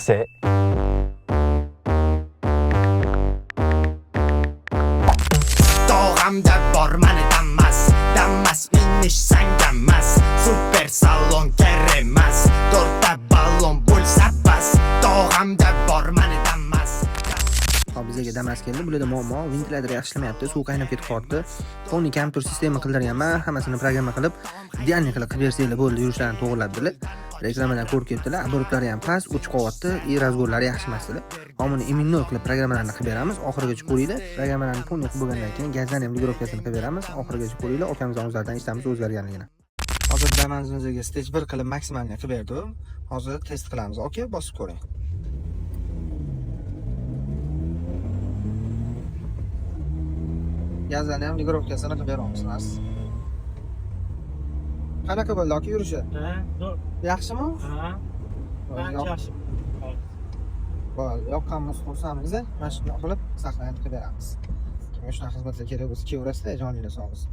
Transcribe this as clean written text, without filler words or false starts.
Yaxshi. Dog'amda bor mani dammas minish sangamas, super salon keremas, to'rtta ballon bo'lsa bas. Dog'amda bor mani dammas. Hop, bizga Damas keldi. Bularda muammo, ventilator yaxshi ishlamayapti, suv qaynab ketib qoldi. Fonni kompyuter sistema qildirganman, hammasini programma qilib, idealni qilib bersanglar bo'ldi, yurishlarini to'g'riladilar. Reklamadan ko'rib ketdilar. Oborotlari ham past, 3 qavatli, razgorlari yaxshi emasdilar. Homini iminol qilib programmalarni qilib beramiz. Oxirigacha ko'ringlar. Programmalarni pulni qilib bo'lgandan keyin gazdan ham ligirovkasini qilib beramiz. Oxirigacha ko'ringlar. Okamizning o'zlaridan eshitamiz o'zgarganligini. Hozir Damas'imizga stage 1 qilib maksimalni qilib berdim. Hozir test qilamiz. Okey, bosib ko'ring. Gazdan ham ligirovkasini qilib beramiz. Qanaqa bo'ldi aka yurishi? Zo'r. Yaxshimi? Ha. Yaxshi. Bo'ldi. Yoqqanimiz xursandmiz. Mana shunday qilib saqlanib qilib beramiz. Kimga shunaqa xizmatlar kerak bo'lsa, kelaverasizlar, joningiz sog' bo'lsin.